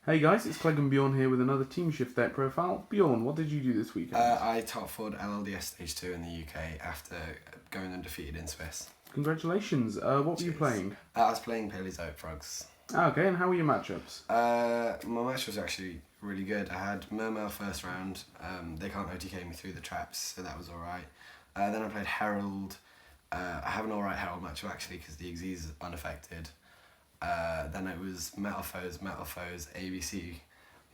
Hey guys, it's Clegg and Bjørn here with another Team Shift Deck profile. Bjørn, what did you do this weekend? I top 4'd LLDS Stage 2 in the UK after going undefeated in Swiss. Congratulations. What were you playing? I was playing Paleozoic Frogs. Okay, and how were your matchups? My match was actually really good. I had Mermail first round. They can't OTK me through the traps, so that was alright. Then I played Herald. I have an alright Herald matchup actually because the XZ is unaffected. Then it was Metal Foes, ABC,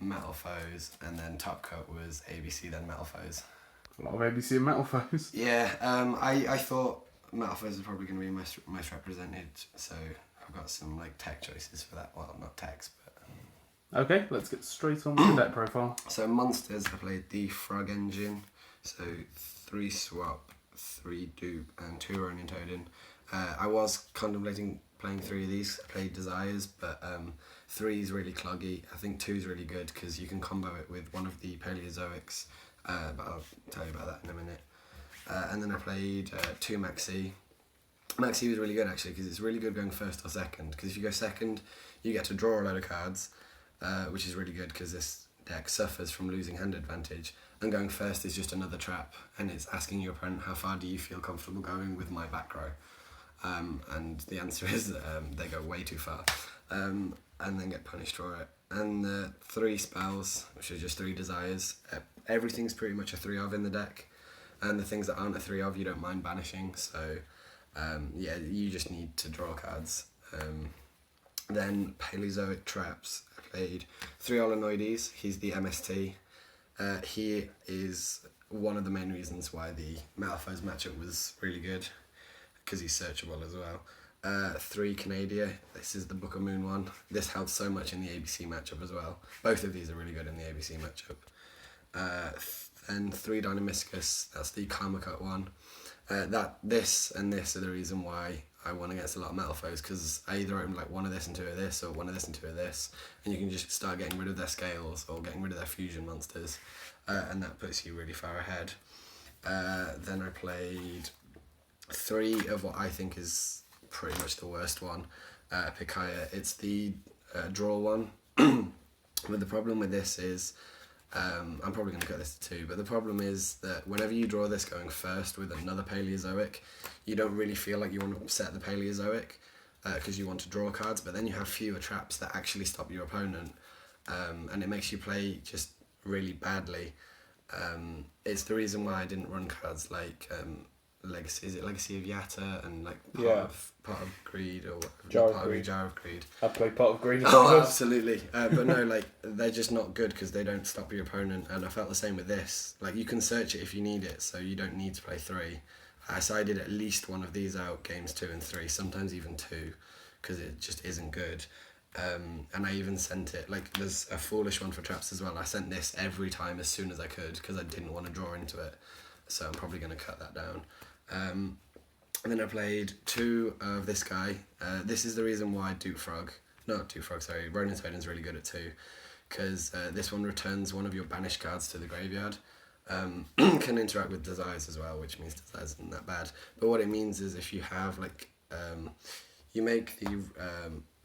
Metal Foes, and then Top Cut was ABC, then Metal Foes. A lot of ABC and Metal Foes. Yeah, I thought Metal Foes are probably going to be most represented, so I've got some like tech choices for that. Well, not techs, but... Okay, let's get straight on with the deck profile. So monsters, I played the Frog Engine, so 3 swap, 3 dupe, and 2 Ronin Toadin. I was contemplating playing 3 of these. I played Desires, but 3 is really cloggy. I think 2 is really good because you can combo it with one of the Paleozoics, but I'll tell you about that in a minute. And then I played 2 Maxi. Maxi was really good actually because it's really good going first or second, because if you go second you get to draw a load of cards, which is really good because this deck suffers from losing hand advantage, and going first is just another trap and it's asking your opponent how far do you feel comfortable going with my back row. And the answer is they go way too far, and then get punished for it. And the 3 spells, which are just 3 desires, everything's pretty much a 3 of in the deck, and the things that aren't a 3 of you don't mind banishing, so yeah, you just need to draw cards. Then Paleozoic traps, I played 3 Olenoides. He's the MST. He is one of the main reasons why the Metal Foes matchup was really good, because he's searchable as well. 3 Canadia, this is the Book of Moon one. This helps so much in the ABC matchup as well. Both of these are really good in the ABC matchup. And 3 Dynamiscus, that's the Karma Cut one. This and this are the reason why I won against a lot of Metal Foes, because I either opened like 1 of this and 2 of this, or 1 of this and 2 of this, and you can just start getting rid of their scales or getting rid of their fusion monsters, and that puts you really far ahead. Then I played 3 of what I think is pretty much the worst one, Pikaya. It's the draw one, but the problem with this is, I'm probably going to cut this to 2, but the problem is that whenever you draw this going first with another Paleozoic, you don't really feel like you want to set the Paleozoic, because you want to draw cards, but then you have fewer traps that actually stop your opponent, and it makes you play just really badly. It's the reason why I didn't run cards like Legacy of Yatta and like Pot of Greed or Jar of Greed. I played Pot of Greed. Oh, absolutely. But no, like they're just not good because they don't stop your opponent. And I felt the same with this. Like you can search it if you need it, so you don't need to play 3. So I did at least 1 of these out games 2 and 3, sometimes even 2, because it just isn't good. And I even sent it, like there's a foolish one for traps as well. I sent this every time as soon as I could because I didn't want to draw into it. So I'm probably going to cut that down. And then I played 2 of this guy. This is the reason why Ronin Toadin's really good at 2, because this one returns 1 of your banished cards to the graveyard. Can interact with Desires as well, which means Desires isn't that bad. But what it means is if you have like, you make the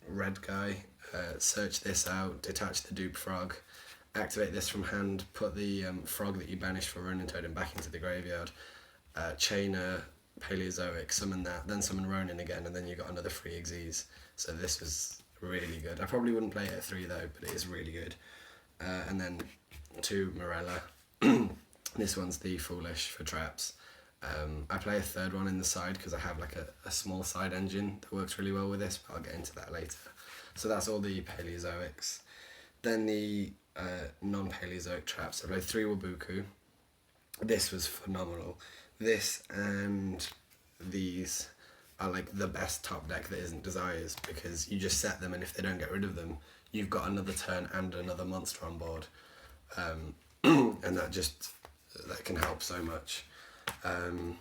red guy, search this out, detach the dupe frog, activate this from hand, put the frog that you banished for Ronin Toadin back into the graveyard, chain a Paleozoic, summon that, then summon Ronin again, and then you got another 3 XZs. So this was really good. I probably wouldn't play it at 3 though, but it is really good. And then 2 Morella. This one's the Foolish for traps. I play a 3rd one in the side because I have like a small side engine that works really well with this, but I'll get into that later. So that's all the Paleozoics. Then the non-Paleozoic traps. I played 3 Wabuku. This was phenomenal. This and these are like the best top deck that isn't Desires, because you just set them and if they don't get rid of them, you've got another turn and another monster on board. And that can help so much. And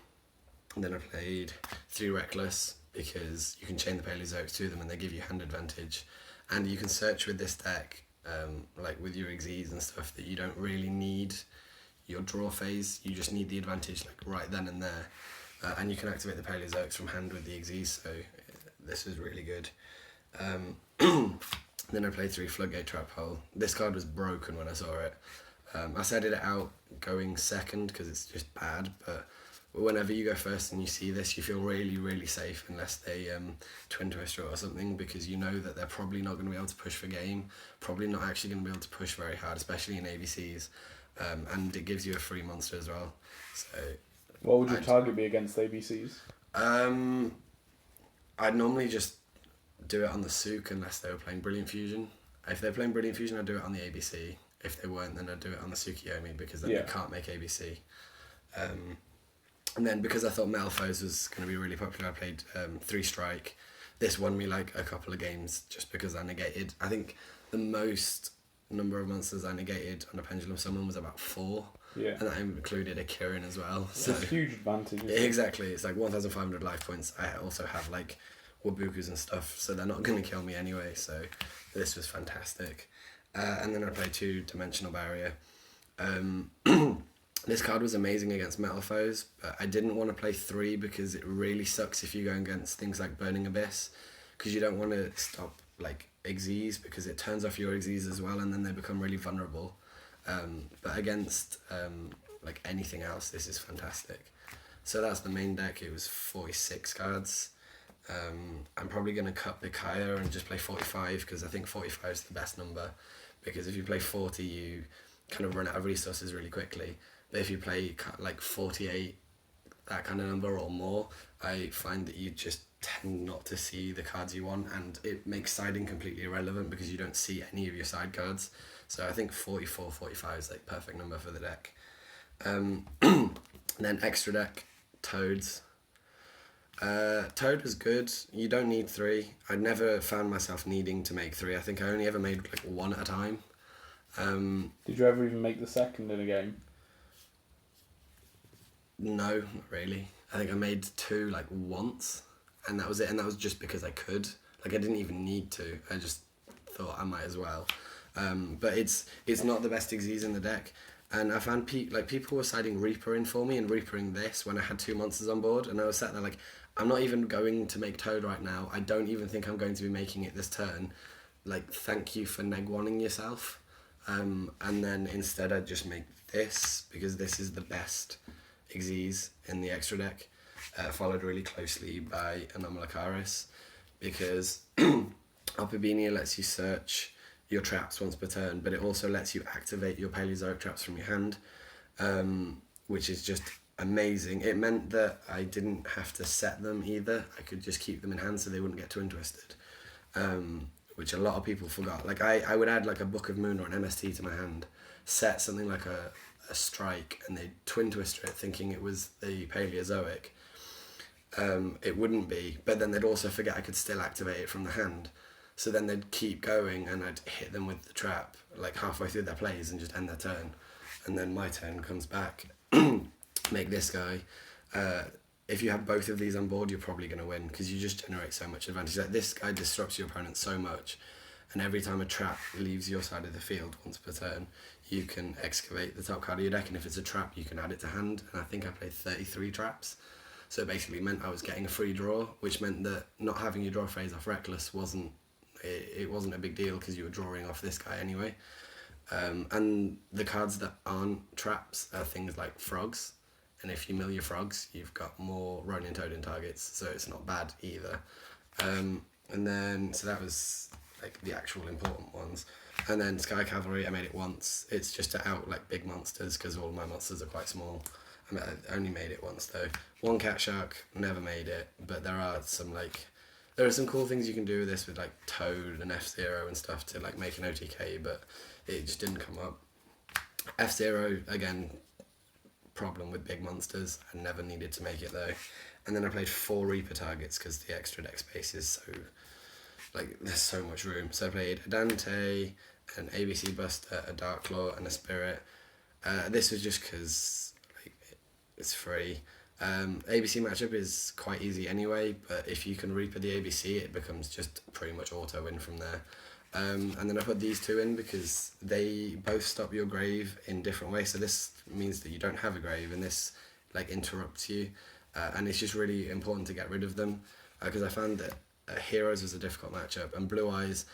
then I played 3 Reckless because you can chain the Paleozoics to them and they give you hand advantage. And you can search with this deck, like with your XZs and stuff, that you don't really need your draw phase, you just need the advantage like right then and there. And you can activate the Paleozoics from hand with the XZs, so this is really good. Then I played 3 Floodgate Trap Hole. This card was broken when I saw it. I set it out going second because it's just bad, but whenever you go first and you see this, you feel really, really safe unless they twin twister it or something, because you know that they're probably not going to be able to push for game, probably not actually going to be able to push very hard, especially in ABCs, and it gives you a free monster as well. So what would your target be against ABCs? I'd normally just do it on the Souk unless they were playing Brilliant Fusion. If they're playing Brilliant Fusion, I'd do it on the ABC. If they weren't, then I'd do it on the YuGiOh, because then they can't make ABC. And then because I thought Metalfoes was going to be really popular, I played 3 Strike. This won me like a couple of games just because I negated. I think the most number of monsters I negated on a Pendulum Summon was about 4. Yeah. And that included a Kirin as well. It's a huge advantage. Exactly. It's like 1,500 life points. I also have like Wabukus and stuff, so they're not going to kill me anyway. So this was fantastic. And then I played 2 Dimensional Barrier. This card was amazing against Metalfoes, but I didn't want to play 3 because it really sucks if you go against things like Burning Abyss, because you don't want to stop like Xyz because it turns off your Xyz as well, and then they become really vulnerable. But against like anything else, this is fantastic. So that's the main deck. It was 46 cards. I'm probably going to cut the Kaya and just play 45 because I think 45 is the best number, because if you play 40 you kind of run out of resources really quickly. But if you play like 48, that kind of number or more, I find that you just tend not to see the cards you want, and it makes siding completely irrelevant because you don't see any of your side cards. So I think 44, 45 is like perfect number for the deck. Then extra deck, Toads. Toad was good. You don't need 3. I never found myself needing to make 3. I think I only ever made like 1 at a time. Did you ever even make the second in a game? No, not really. I think I made 2 like once, and that was it. And that was just because I could. Like I didn't even need to. I just thought I might as well. But it's not the best Xyz in the deck. And I found people were siding Reaper in for me and Reapering this when I had 2 monsters on board, and I was sat there like, I'm not even going to make Toad right now. I don't even think I'm going to be making it this turn. Like, thank you for neg-1ing yourself. And then instead I just make this, because this is the best Xyz in the extra deck, followed really closely by Anomalakaris, because Alpabenia lets you search your traps once per turn, but it also lets you activate your Paleozoic traps from your hand, which is just amazing. It meant that I didn't have to set them either. I could just keep them in hand so they wouldn't get twin twisted, which a lot of people forgot. Like I would add like a Book of Moon or an MST to my hand, set something like a strike, and they'd twin twister it thinking it was the Paleozoic. It wouldn't be, but then they'd also forget I could still activate it from the hand. So then they'd keep going, and I'd hit them with the trap like halfway through their plays and just end their turn. And then my turn comes back, make this guy. If you have both of these on board, you're probably going to win because you just generate so much advantage. Like this guy disrupts your opponent so much, and every time a trap leaves your side of the field once per turn, you can excavate the top card of your deck, and if it's a trap, you can add it to hand. And I think I played 33 traps. So it basically meant I was getting a free draw, which meant that not having your draw phase off Reckless wasn't a big deal because you were drawing off this guy anyway. And the cards that aren't traps are things like frogs, and if you mill your frogs, you've got more Ronin Toadin targets, so it's not bad either. And then, so that was like the actual important ones. And then Sky Cavalry, I made it once. It's just to out like big monsters because all my monsters are quite small. I only made it once though. 1 Cat Shark, never made it, but there are some cool things you can do with this with like Toad and F-Zero and stuff to like make an OTK, but it just didn't come up. F-Zero, again, problem with big monsters. I never needed to make it though. And then I played 4 Reaper targets because the extra deck space is so, like, there's so much room. So I played a Dante, an ABC Buster, a Dark Claw, and a Spirit. This was just because like, it's free. ABC matchup is quite easy anyway, but if you can Reaper the ABC, it becomes just pretty much auto win from there. And then I put these 2 in because they both stop your grave in different ways. So this means that you don't have a grave, and this like interrupts you, and it's just really important to get rid of them because I found that Heroes was a difficult matchup, and Blue Eyes,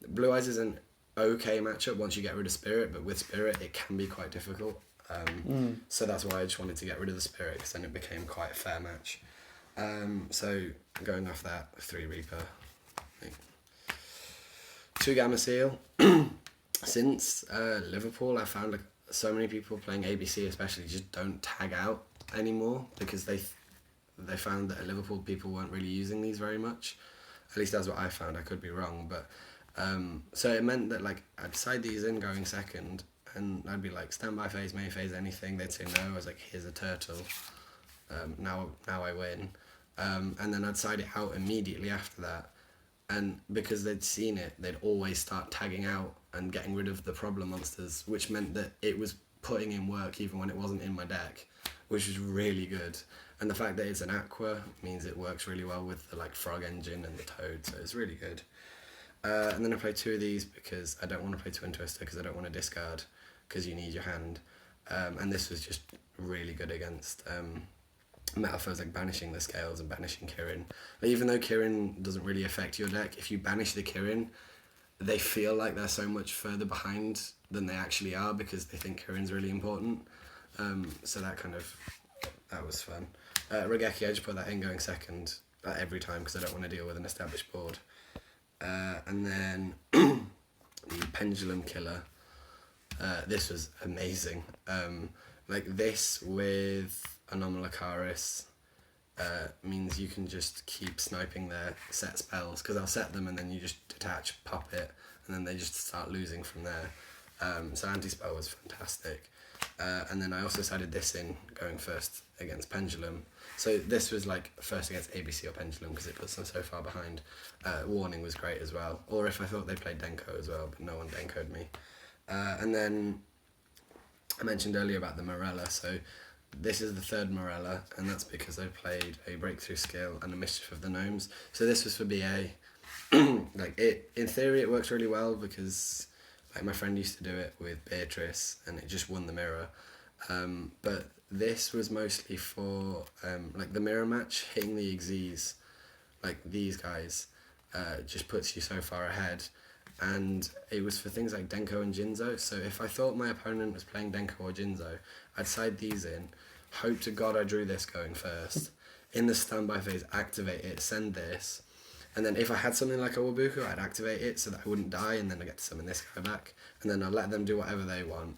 Blue Eyes is an okay matchup once you get rid of Spirit, but with Spirit it can be quite difficult. So that's why I just wanted to get rid of the Spirit, because then it became quite a fair match. So going off that, 3 Reaper, 2 Gamma Seal. Since Liverpool, I found so many people playing ABC especially just don't tag out anymore, because they found that at Liverpool people weren't really using these very much. At least that's what I found. I could be wrong, but so it meant that like I'd side these in going second, and I'd be like standby phase, main phase, anything. They'd say no. I was like, here's a turtle. Now I win. And then I'd side it out immediately after that. And because they'd seen it, they'd always start tagging out and getting rid of the problem monsters, which meant that it was putting in work even when it wasn't in my deck, which was really good. And the fact that it's an aqua means it works really well with the like frog engine and the toad, so it's really good. And then I played 2 of these because I don't want to play Twin Twister, because I don't want to discard, because you need your hand. And this was just really good against metaphors like banishing the scales and banishing Kirin. Like, even though Kirin doesn't really affect your deck, if you banish the Kirin, they feel like they're so much further behind than they actually are, because they think Kirin's really important. So that was fun. Regeki, I just put that in going second every time, because I don't want to deal with an established board. And then the Pendulum Killer. This was amazing. Like this with Anomalocaris means you can just keep sniping their set spells, because I'll set them and then you just detach, pop it, and then they just start losing from there. So anti-spell was fantastic. And then I also sided this in going first against Pendulum. So this was like first against ABC or Pendulum, because it puts them so far behind. Warning was great as well. Or if I thought they played Denko as well, but no one Denko'd me. And then I mentioned earlier about the Morella. So this is the 3rd Morella, and that's because I played a Breakthrough Skill and a Mischief of the Gnomes. So this was for BA. Like in theory it works really well, because like my friend used to do it with Beatrice and it just won the mirror. But this was mostly for like the mirror match, hitting the Xyz, like these guys, just puts you so far ahead. And it was for things like Denko and Jinzo. So if I thought my opponent was playing Denko or Jinzo, I'd side these in, hope to God I drew this going first. In the standby phase, activate it, send this. And then if I had something like a Wabuku, I'd activate it so that I wouldn't die, and then I get to summon this guy back. And then I'll let them do whatever they want.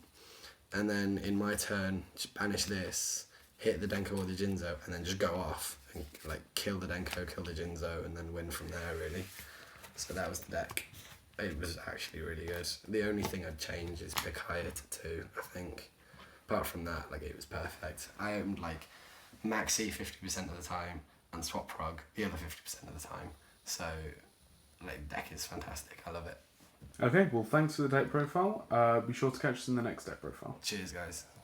And then in my turn, just banish this, hit the Denko or the Jinzo, and then just go off and like kill the Denko, kill the Jinzo, and then win from there, really. So that was the deck. It was actually really good. The only thing I'd change is pick higher to 2, I think. Apart from that, like, it was perfect. I owned like Maxi 50% of the time and Swap Prog the other 50% of the time. So, like, deck is fantastic. I love it. Okay, well, thanks for the deck profile. Be sure to catch us in the next deck profile. Cheers, guys.